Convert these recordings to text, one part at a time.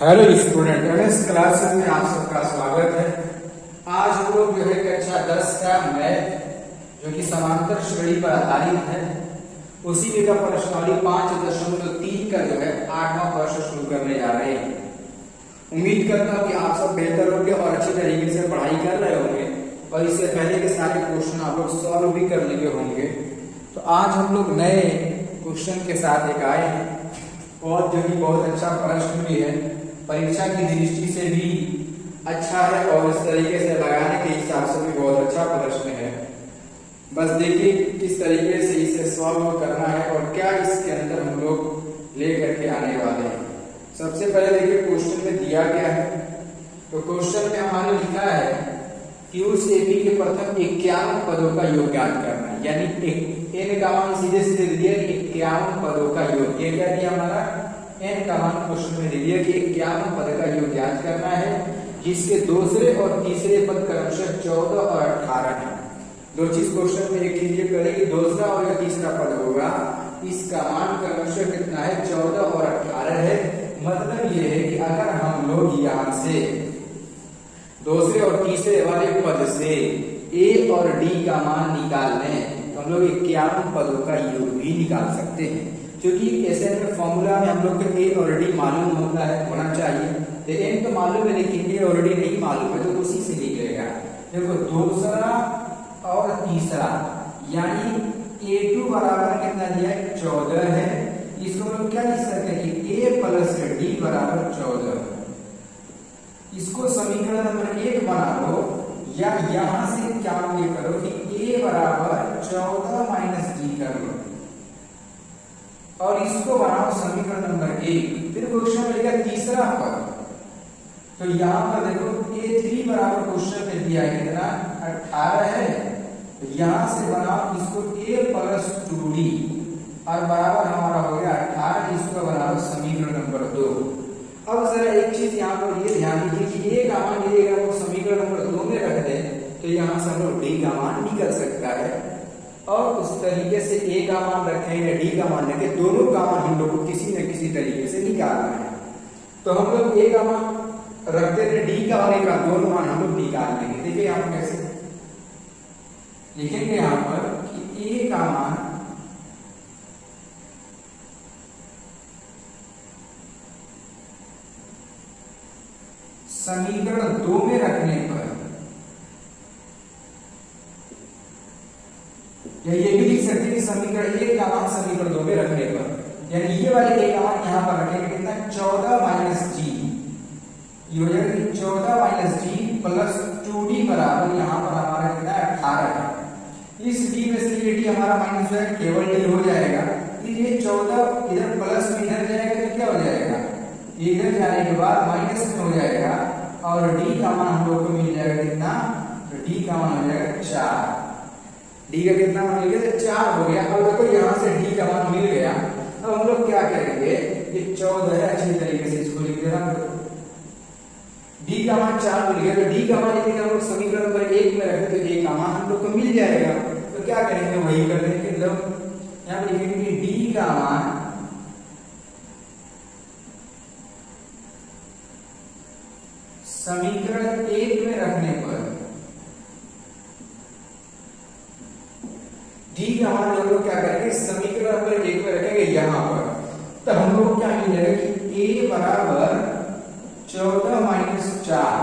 Hello student, MS classes में आप सबका स्वागत है। आज हम लोग जो है कक्षा 10 का मैथ जो कि समांतर श्रेणी पर आधारित है उसी में का प्रश्नावली 5.3 का जो है 8वां प्रश्न शुरू करने जा रहे हैं। उम्मीद करता हूँ कि आप सब बेहतर होंगे और अच्छे तरीके से पढ़ाई कर रहे होंगे और इससे पहले के सारे क्वेश्चन आप लोग सॉल्व भी कर लिए होंगे। तो आज हम लोग नए क्वेश्चन के साथ एक आए हैं और जो कि बहुत अच्छा प्रश्न भी है, परीक्षा की दृष्टि से भी अच्छा है और इस तरीके से लगाने के हिसाब से भी बहुत अच्छा प्रश्न है। बस देखिए किस तरीके से इसे सॉल्व करना है और क्या इसके अंदर हम लोग लेकर के आने वाले हैं। सबसे पहले देखिए क्वेश्चन में दिया गया है, तो क्वेश्चन में हमारे लिखा है कि उस एपी के प्रथम 51 पदों का योग ज्ञात करना है, यानी एन का मान सीधे सीधे दिया 51 पदों का योग। ये क्या दिया हमारा एन का मान क्वेश्चन में दिया कि 51 पद का योग ज्ञात करना है जिसके दूसरे और तीसरे पद क्रमशः 14 और 18 है। दो चीज क्वेश्चन में एक चीज ये करेगी, दूसरा और या तीसरा पद होगा इसका मान क्रमशः कितना है 14 और 18 है। मतलब ये है कि अगर हम लोग यहाँ से दूसरे और तीसरे वाले पद से ए और डी का मान निकाल लें तो हम लोग 51 पदों का योग भी निकाल सकते हैं, क्योंकि ऐसे में फॉर्मूला में हम लोग को ए और डी मालूम होना चाहिए। तो एन तो मालूम है लेकिन ए और डी नहीं मालूम है, तो उसी से निकलेगा। देखो दूसरा और तीसरा यानी A2 बराबर कितना दिया है 14 है। इसको हम लोग क्या लिख सकते हैं कि ए प्लस डी बराबर 14। इसको समीकरण नंबर 1 बना लो या यहां से क्या ये करो कि ए बराबर 14 माइनस डी कर लो और इसको बनाओ समीकरण नंबर 1। फिर क्वेश्चन में लिखा तीसरा पद, तो यहाँ पर देखो A3 बराबर क्वेश्चन में दिया है कितना 18 है। तो यहाँ से बनाओ इसको a प्लस 2d और बराबर हमारा हो गया 18। इसको बनाओ समीकरण नंबर 2। अब जरा एक चीज यहाँ पर ये ध्यान दीजिए कि a का मान मिलेगा वो समीकरण नंबर 2 में रख दे तो यहाँ से हम लोग d का मान निकल सकता है और उस तरीके से a का मान रखें या d का मान रखें, दोनों का मान हम लोग को किसी न किसी तरीके से निकालना है। तो हम लोग a का मान रखते थे, d का और a का दोनों मान हम लोग निकाल लेंगे। देखिए यहाँ पर कैसे लिखेंगे, यहाँ पर कि a का मान समीकरण 2 में रखने पर या ये भी लिख सकते हैं कि समीकरण 1 का मान समीकरण 2 में रखने पर, यानी ये वाले a का मान यहां पर रखेंगे कितना 14 माइनस जी, ये हो जाएगा कि 14 माइनस जी प्लस 2d बराबर यहां पर हमारा कितना 18 है। इस d में से ये d हमारा माइनस हो जाएगा, केवल d हो जाएगा। ये 14 इधर प्लस में इधर जाएगा तो क्या हो जाएगा, इधर जाने के बाद माइनस में हो जाएगा और d का मान हम लोग को मिल जाएगा कितना, तो d का मान हो जाएगा 4। d का कितना मान मिल गया 4 हो गया। अब देखो यहाँ से d का मान मिल गया, अब हम लोग क्या करेंगे, ये 14 है, अच्छी तरीके से इसको लिख देना। d का मान 4 मिल गया, तो d का मान यदि हम लोग समीकरण नंबर 1 में रखें तो a का मान हम लोग को मिल जाएगा। तो क्या करेंगे, वही कर देंगे। मतलब यहाँ पर लिखेंगे d का मान समीकरण 1 में रखने पर d का मान हम लोग क्या करेंगे समीकरण नंबर 1 में रखेंगे यहाँ पर, तो हम लोग क्या मिलेगा कि a बराबर 14 माइनस 4।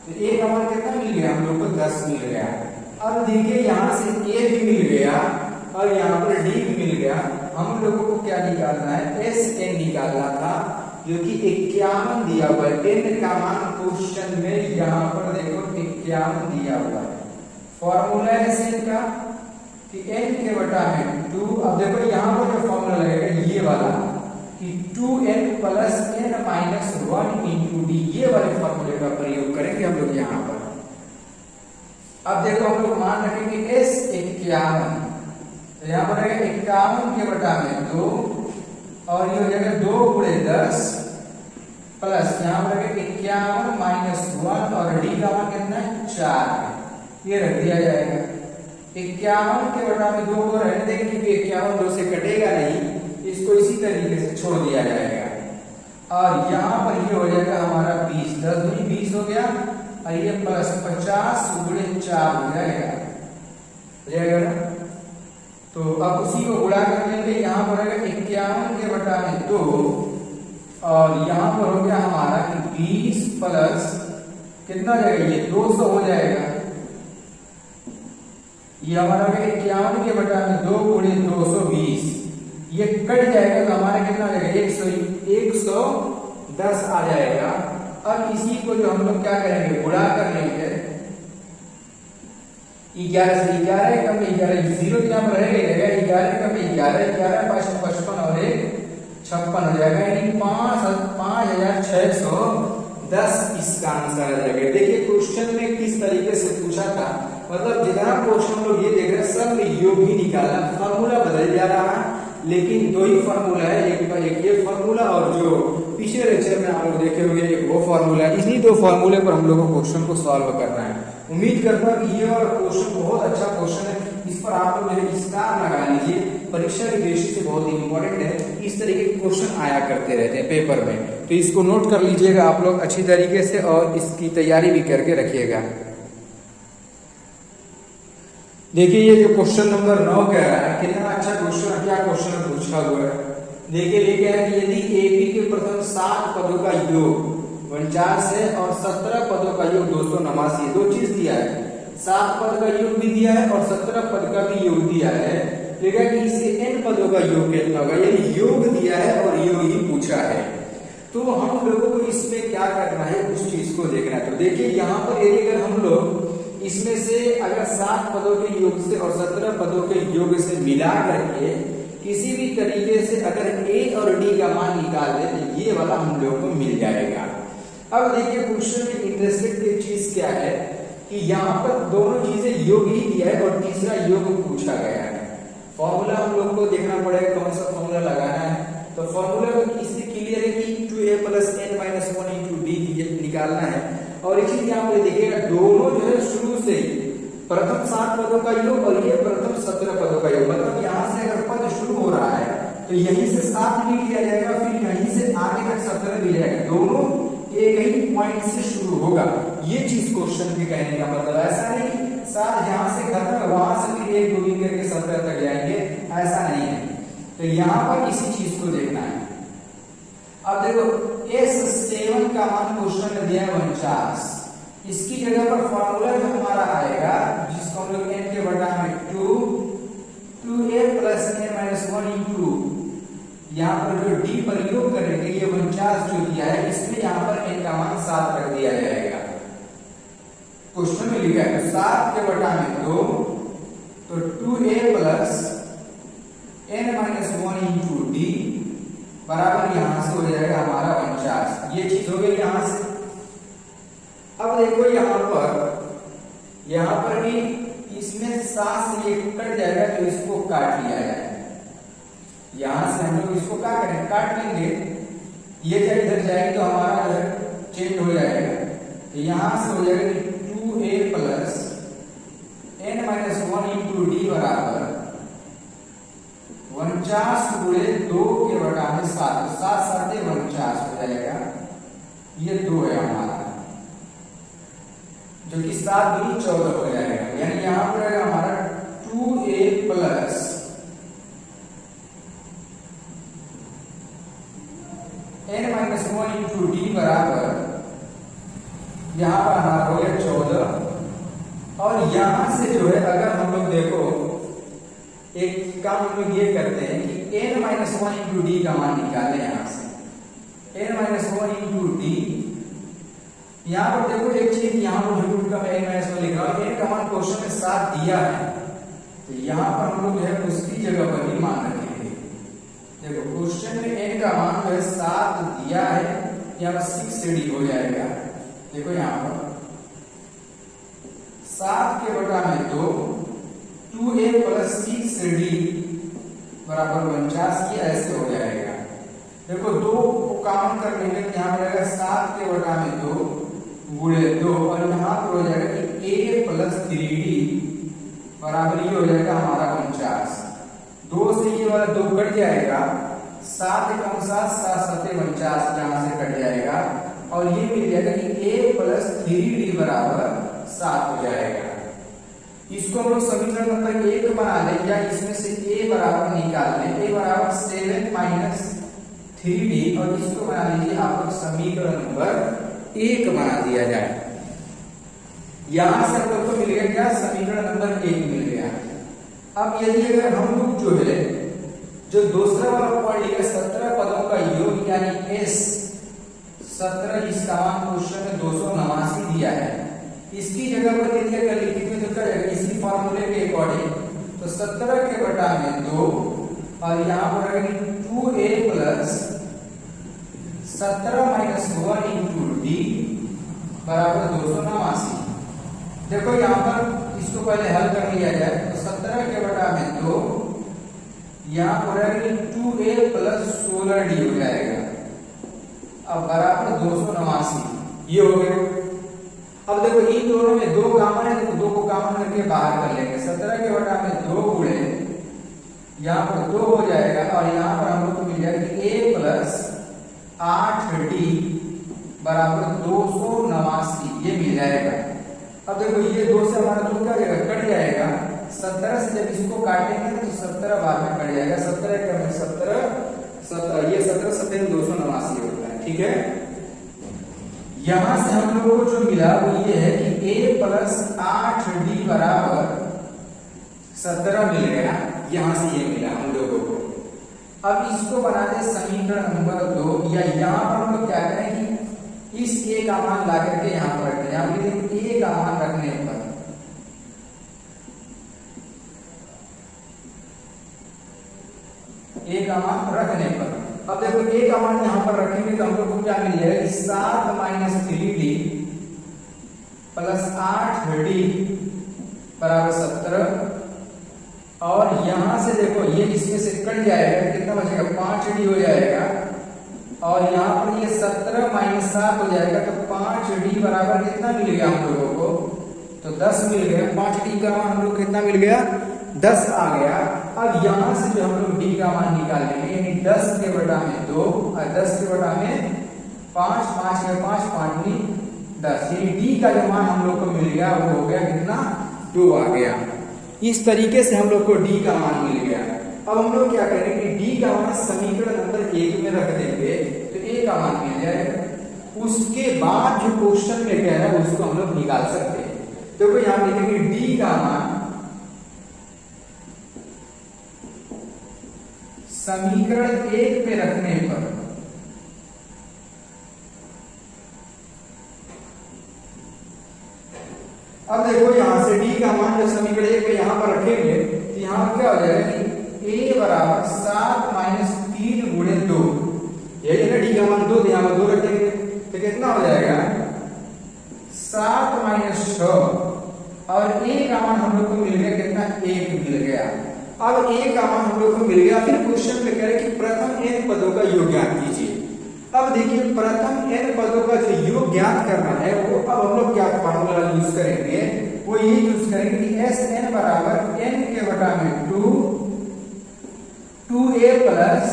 तो a का मान कितना मिल गया हम लोग को 10 मिल गया। अब देखिए यहाँ से a भी मिल गया और यहाँ पर d भी मिल गया। हम लोगों को क्या निकालना है, Sn निकालना था जो कि 51 दिया हुआ है। n का मान क्वेश्चन में यहाँ पर देखो 51 दिया हुआ है। फॉर्मूला है Sn का कि n के बटा में 2। अब देखो यहाँ पर जो फॉर्मूला लगेगा ये वाला कि 2n plus n minus 1 into D, ये वाले फॉर्मूले का प्रयोग करेंगे हम लोग यहाँ पर। अब देखो हम लोग मान रखेंगे s 51, तो यहाँ पर रहेगा 51 के बटा में 2 और ये हो जाएगा 2 गुणे 10 प्लस यहाँ पर रहेगा 51 माइनस 1 और डी का मान कितना है 4, ये रख दिया जाएगा। 51 के बटा में 2 को रहने देंगे क्योंकि 51 2 से कटेगा नहीं, इसको इसी तरीके से छोड़ दिया जाएगा। और यहाँ पर ये हो जाएगा हमारा 20, 10 दूनी 20 हो गया, और ये प्लस 50 गुणे 4 हो जाएगा ना। तो अब उसी को गुणा कर लेंगे, यहाँ पर आएगा 51 के बटा में 2, और यहाँ पर हो गया हमारा कि 20 प्लस कितना हो जाएगा, ये 200 हो जाएगा। ये हमारा 51 के बटा में 2 गुणे 220, ये कट जाएगा तो हमारा कितना हो जाएगा 110 आ जाएगा। अब इसी को जो हम लोग क्या करेंगे, गुणा कर लेंगे, 11 से 11 कम 11, 0 यहाँ पर रहेगा, 11 कम 11, 11 5 55 और 1 56 हो जाएगा, यानी 5610 इसका आंसर आ जाएगा। देखिए क्वेश्चन में किस तरीके से पूछा था, मतलब जितना क्वेश्चन हम लोग ये देख रहे हैं सब में योग ही निकाला, फॉर्मूला बदल जा रहा है, लेकिन दो ही फॉर्मूला है, एक ये फॉर्मूला और जो पिछले लेक्चर में आप लोग देखे होंगे एक वो फॉर्मूला है। इन्हीं दो फॉर्मूले पर हम लोग को क्वेश्चन को सॉल्व करना है। उम्मीद करता हूँ कि ये वाला क्वेश्चन बहुत अच्छा क्वेश्चन है, इस पर आप लोग स्टार लगा लीजिए, परीक्षा की दृष्टि से बहुत इंपॉर्टेंट है। इस तरीके के क्वेश्चन आया करते रहते हैं पेपर में, तो इसको नोट कर लीजिएगा आप लोग अच्छी तरीके से, और इसकी तैयारी भी करके रखिएगा। देखिए ये जो क्वेश्चन नंबर 9 कह रहा है, कितना अच्छा क्वेश्चन है, क्या क्वेश्चन पूछा हुआ है। देखिए लिखे है कि यदि एबी के प्रथम 7 पदों का योग 49 है और 17 पदों का योग 289 है, दो चीज दिया है, 7 पद का योग भी दिया है और 17 पद का भी योग दिया है। लिखा कि इससे n पदों का योग कितना होगा, यानी योग दिया है और योग ही पूछा है। तो हम लोगों को इसमें क्या करना है, उस चीज को देखना है। तो देखिए यहाँ पर यदि अगर हम लोग इसमें से अगर 7 पदों के योग से और 17 पदों के योग से मिला करके किसी भी तरीके से अगर a और d का मान निकाल दे तो ये वाला हम लोग को मिल जाएगा। अब देखिए क्वेश्चन में इंटरेस्टिंग एक चीज क्या है कि यहाँ पर दोनों चीजें योग ही दिया है और तीसरा योग पूछा गया है। फॉर्मूला हम लोग को देखना पड़ेगा, कौन सा फॉर्मूला लगाना है। तो फॉर्मूला को इससे क्लियर है कि 2a + n - 1 × d निकालना है। और एक चीज यहाँ पे देखिएगा, दोनों जो है शुरू से प्रथम 7 पदों का योग और ये प्रथम 17 पदों का योग, मतलब यहाँ से अगर पद शुरू हो रहा है तो यहीं से 7 लिख लिया जाएगा, फिर यहीं से आगे तक 17 भी जाएगा, दोनों एक ही पॉइंट से शुरू होगा। ये चीज क्वेश्चन के कहने का मतलब, ऐसा नहीं 7 यहाँ से खत्म वहां से फिर 1 2 3 करके 17 तक जाएंगे, ऐसा नहीं है। तो यहाँ पर इसी चीज को देखना है। अब देखो S7 का मान क्वेश्चन में दिया है 49, इसकी जगह पर फॉर्मूला जो हमारा आएगा जिसको हम लोग n के बटा में 2a + n - 1 × यहाँ पर जो d पर योग करेंगे, ये 49 जो दिया है इसमें यहाँ पर n का मान 7 रख दिया जाएगा। क्वेश्चन में लिखा है 7 के बटा में 2, तो 2a + n - 1 × d बराबर यहां से हो जाएगा हमारा 49। ये चीज हो गई यहां से। अब देखो यहां पर भी इसमें 7 से ये कट जाएगा, तो इसको काट लिया जाए। यहां से हम लोग इसको क्या करें, काट लेंगे, ये जब इधर जाएगी तो हमारा जो चेंज हो जाएगा। तो यहां से हो जाएगा कि 2a + n - 1 × d बराबर 49 गुणे 2 के बटा में 7, 7 7 49 हो जाएगा। ये 2 है हमारा, जो कि 7 दूनी 14 हो जाएगा, यानी यहां पर रहेगा हमारा 2a + n - 1 × d बराबर यहां पर हमारा हो गया 14। और यहां से जो है अगर हम लोग देखो एक काम हम लोग ये करते हैं कि n - 1 × d का मान निकालें। यहां से n - 1 × d, यहां पर देखो एक चीज, यहां पर रूट का मैं n - 1 लिख रहा हूं, n का मान क्वेश्चन में 7 दिया है, तो यहां पर हम लोग जो है उसकी जगह पर ही मान रखेंगे। देखो क्वेश्चन में n का मान जो है 7 दिया है, यहाँ पर 6 से d हो जाएगा। देखो यहां पर 7 के बटा में 2, 2a + 6 d बराबर 49, ये ऐसे हो जाएगा। देखो 2 को कॉमन कर लेंगे, यहाँ पर रहेगा 7 के बटा में 2 गुणे 2, और यहाँ पर हो जाएगा कि a + 3d बराबर ये हो जाएगा हमारा 49। 2 से ये वाला 2 कट जाएगा, 7 एकम 7 7 7 49 यहाँ से कट जाएगा और ये मिल जाएगा कि a प्लस 3d बराबर 7 हो जाएगा। इसको हम लोग समीकरण नंबर 1 बना लें या इसमें से a बराबर निकाल लें। a बराबर 7 माइनस 3d और इसको बना लीजिए आप लोग समीकरण नंबर 1 बना दिया जाए। यहां से हम लोग को मिल गया क्या, समीकरण नंबर 1 मिल गया। अब यदि अगर हम लोग जो है जो दूसरा वाला पॉइंट लिखा 17 पदों का योग यानी s 17 इसका मान क्वेश्चन में 289 दिया है, इसकी जगह पर यदि अगर लिखित में तो इसी फॉर्मूले के अकॉर्डिंग तो 17 के बटा में 2 और यहाँ पर रहेगी 2a plus 17 minus 1 into D बराबर 289। देखो यहाँ पर इसको पहले हल कर लिया जाए तो 17 के बटा में 2 यहाँ पर रहेगी 2a प्लस 16d हो जाएगा। अब बराबर 289 ये हो गया। अब देखो इन दोनों में 2 कॉमन है तो 2 को कॉमन करके बाहर कर लेंगे। 17 के बटा में 2 गुणे यहाँ पर 2 हो जाएगा और यहाँ पर हम लोग को मिल जाएगा कि a प्लस 8d बराबर 289 ये मिल जाएगा। अब देखो ये 2 से हमारा तो क्या जाएगा, कट जाएगा। 17 से जब इसको काटेंगे तो 17 बाद में कट जाएगा। 17 का में 17 ये 17 17 289 होता है, ठीक है। यहां से हम लोगों को जो मिला वो ये है कि a प्लस 8d बराबर 17 मिल गया। यहां से ये मिला हम लोगों को। अब इसको बना दे समीकरण नंबर 2 या यहां पर हम लोग क्या करें कि इस a का मान ला करके यहां पर रखते हैं। यहां पर a का मान रखने पर a का मान रखने पर अब देखो a का मान यहां पर रखेंगे तो हम लोग को क्या मिल जाएगा, 7 माइनस 3d प्लस 8d बराबर 17 और यहां से देखो ये इसमें से कट जाएगा, कितना बचेगा 5d हो जाएगा और यहाँ पर ये 17 माइनस 7 हो जाएगा तो 5d बराबर कितना मिल गया हम लोगों को, तो 10 मिल गया। 5d का मान हम लोग कितना मिल गया, 10 आ गया। अब यहाँ से जो हम लोग d का मान निकालेंगे यानी 10 के बटा में 2 और 10 के बटा में 5 5 के 5 5 नी 10 यानी d का जो मान हम लोग को मिल गया वो हो गया कितना, 2 आ गया। इस तरीके से हम लोग को d का मान मिल गया। अब हम लोग क्या करेंगे, d का मान समीकरण नंबर 1 में रख देंगे तो a का मान मिल जाएगा। उसके बाद जो क्वेश्चन में कह रहा है उसको हम लोग निकाल सकते हैं। देखो यहां लिखेंगे d का मान समीकरण 1 में रखने पर अब देखो यहां से d का मान जो समीकरण 1 में यहां पर रखेंगे तो यहां पर क्या हो जाएगा कि a बराबर 7 माइनस 3 गुणे 2 यही ना, d का मान 2 यहां पर 2 रख देंगे तो कितना हो जाएगा 7 माइनस 6 और a का मान हम लोग को मिल गया कितना, 1 मिल गया। अब a का मान हम लोग को मिल गया। फिर क्वेश्चन में कह रहे कि प्रथम n पदों का योग ज्ञात कीजिए। अब देखिए प्रथम n पदों का जो योग ज्ञात करना है वो अब हम लोग क्या फॉर्मूला यूज करेंगे, वो ये यूज करेंगे कि Sn बराबर n के बटा में 2a plus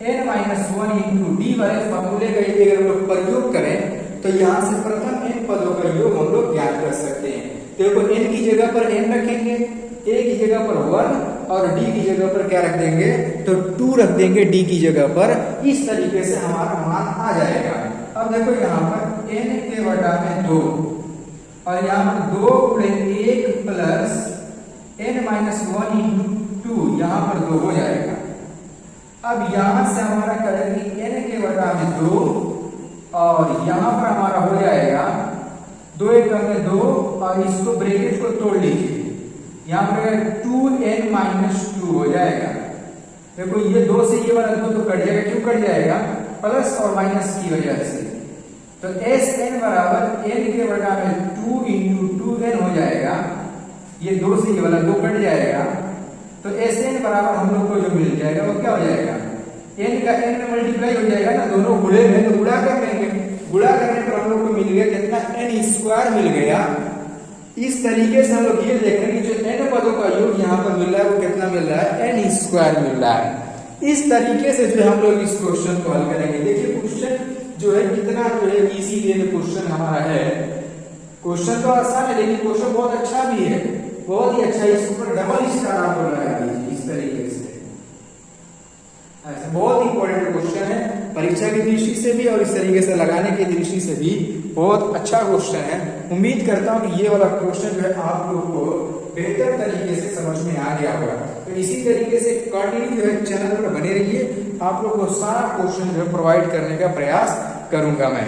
n minus 1 into D वाले फॉर्मूले का यदि अगर हम लोग प्रयोग करें तो यहाँ से प्रथम n पदों का योग हम लोग ज्ञात कर सकते हैं। देखो n की जगह पर n रखेंगे, a की जगह पर 1 और d की जगह पर क्या रख देंगे, तो 2 रख देंगे d की जगह पर। इस तरीके से हमारा मान आ जाएगा। अब देखो यहाँ पर n के बटा में 2 और यहाँ पर 2 गुणे 1 प्लस n माइनस 1 इंटू 2 यहाँ पर 2 हो जाएगा। अब यहां से हमारा करेंगे n के बटा में 2 और यहां पर हमारा हो जाएगा 2 1 में 2 और इसको ब्रैकेट को तोड़ लीजिए, यहाँ पर 2n माइनस 2 हो जाएगा। देखो ये 2 से ये वाला 2 तो कट जाएगा, क्यों कट जाएगा, प्लस और माइनस की वजह से। तो Sn बराबर n के बटा में 2 इंटू 2n हो जाएगा। ये 2 से ये वाला 2 कट जाएगा तो Sn बराबर हम लोग को जो मिल जाएगा वो क्या हो जाएगा, n का n में मल्टीप्लाई हो जाएगा ना, दोनों गुणे हैं तो गुणा कर लेंगे। गुणा करने पर हम लोग को मिल गया कितना, n स्क्वायर मिल गया। इस तरीके से हम लोग ये देख रहे हैं कि जो n पदों का योग यहाँ पर मिल रहा है वो कितना मिल रहा है, n स्क्वायर मिल रहा है। इस तरीके से जो है हम लोग इस क्वेश्चन को हल करेंगे। देखिए क्वेश्चन जो है कितना जो है इजी वे में क्वेश्चन हमारा है। क्वेश्चन तो आसान है लेकिन क्वेश्चन बहुत अच्छा भी है, बहुत ही अच्छा है। इसके ऊपर डबल स्टार आप लोग लगा दीजिए इस तरीके से। ऐसे बहुत इंपॉर्टेंट क्वेश्चन है परीक्षा की दृष्टि से भी और इस तरीके से लगाने की दृष्टि से भी बहुत अच्छा क्वेश्चन है। उम्मीद करता हूं कि ये वाला क्वेश्चन जो है आप लोग को बेहतर तरीके से समझ में आ गया होगा। तो इसी तरीके से कंटिन्यू जो है चैनल पर बने रहिए, आप लोग को सारा क्वेश्चन जो है प्रोवाइड करने का प्रयास करूंगा मैं।